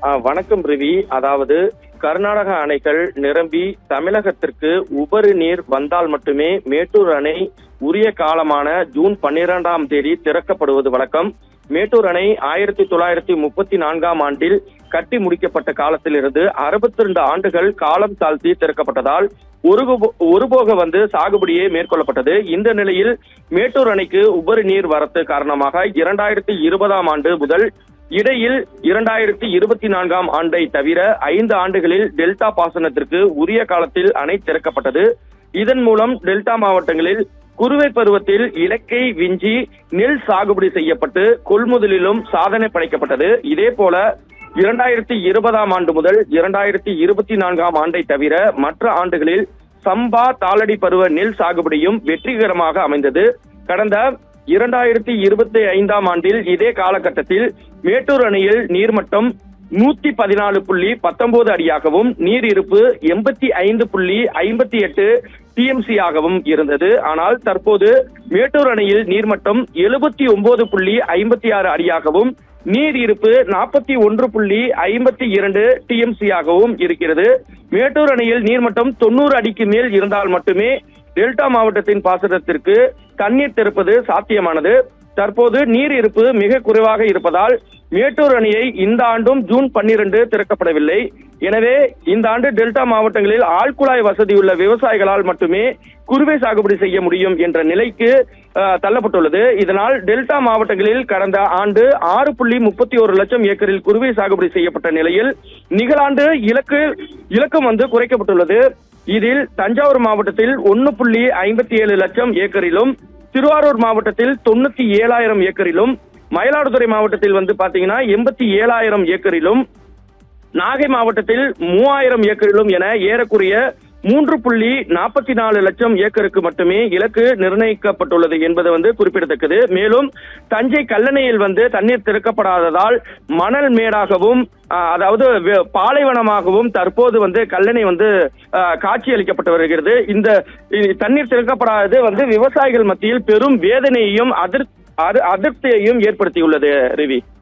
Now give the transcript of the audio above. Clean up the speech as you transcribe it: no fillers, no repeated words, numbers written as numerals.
வணக்கம் ரிவி. அதாவது கர்நாடக அணைகள் நிரம்பி தமிழகத்திற்கு உபரி நீர் வந்தால் மட்டுமே மேட்டூர் அணை உரிய காலமான ஜூன் 12ஆம் தேதி திறக்கப்படுவது வழக்கம். மேட்டூர் அணை 1934ஆம் ஆண்டில் கட்டி முடிக்கப்பட்ட காலத்திலிருந்து 62 ஆண்டுகள் காலம் தாழ்த்தி திறக்கப்பட்டதால் ஒருபோக சாகுபடியே மேற்கொள்ளப்பட்டது. இந்த நிலையில் மேட்டூர் அணைக்கு உபரி நீர் வரத்து காரணமாக 2020ஆம் ஆண்டு முதல் இடையில் 2024ஆம் ஆண்டை தவிர 5 ஆண்டுகளில் டெல்டா பாசனத்திற்கு உரிய காலத்தில் அணை திறக்கப்பட்டது. இதன் மூலம் டெல்டா மாவட்டங்களில் குறுவை பருவத்தில் இலக்கை விஞ்சி நெல் சாகுபடி செய்யப்பட்டு கொள்முதலிலும் சாதனை படைக்கப்பட்டது. இதே போல 2020ஆம் ஆண்டு முதல் 2024ஆம் ஆண்டை தவிர மற்ற ஆண்டுகளில் சம்பா தாளடி பருவ நெல் சாகுபடியும் வெற்றிகரமாக அமைந்தது. கடந்த 2025ஆம் ஆண்டில் இதே காலகட்டத்தில் மேட்டூர் அணையில் நீர்மட்டம் 114.19 அடியாகவும் நீர் இருப்பு 85.58 டிஎம்சி ஆகவும் இருந்தது. ஆனால் தற்போது மேட்டூர் அணையில் நீர்மட்டம் 79.56 அடியாகவும் நீர் இருப்பு 41.52 டிஎம்சி ஆகவும் இருக்கிறது. மேட்டூர் அணையில் நீர்மட்டம் 90 அடிக்கு மேல் இருந்தால் மட்டுமே டெல்டா மாவட்டத்தின் பாசனத்திற்கு தண்ணீர் திறப்பது சாத்தியமானது. தற்போது நீர் இருப்பு மிக குறைவாக இருப்பதால் மேட்டூர் அணையை இந்த ஆண்டும் ஜூன் 12 திறக்கப்படவில்லை. எனவே இந்த ஆண்டு டெல்டா மாவட்டங்களில் ஆழ்குழாய் வசதியுள்ள விவசாயிகளால் மட்டுமே குறுவை சாகுபடி செய்ய முடியும் என்ற நிலைக்கு தள்ளப்பட்டுள்ளது. இதனால் டெல்டா மாவட்டங்களில் கடந்த ஆண்டு 6.31 லட்சம் ஏக்கரில் குறுவை சாகுபடி செய்யப்பட்ட நிலையில் நிகழாண்டு இலக்கம் குறைக்கப்பட்டுள்ளது. இதில் தஞ்சாவூர் மாவட்டத்தில் 1.57 லட்சம் ஏக்கரிலும், திருவாரூர் மாவட்டத்தில் 97,000 ஏக்கரிலும், மயிலாடுதுறை மாவட்டத்தில் பாத்தீங்கன்னா 87,000 ஏக்கரிலும், நாகை மாவட்டத்தில் 3,000 ஏக்கரிலும் என ஏறக்குறைய 3.44 லட்சம் ஏக்கருக்கு மட்டுமே இலக்கு நிர்ணயிக்கப்பட்டுள்ளது என்பது குறிப்பிடத்தக்கது. மேலும் தஞ்சை கல்லணையில் தண்ணீர் திறக்கப்படாததால் மணல் மேடாகவும் அதாவது பாலைவனமாகவும் தற்போது கல்லணை காட்சி அளிக்கப்பட்டு வருகிறது. இந்த தண்ணீர் திறக்கப்படாதது விவசாயிகள் மத்தியில் பெரும் வேதனையையும் அதிருப்தியையும் ஏற்படுத்தியுள்ளது. ரிவி.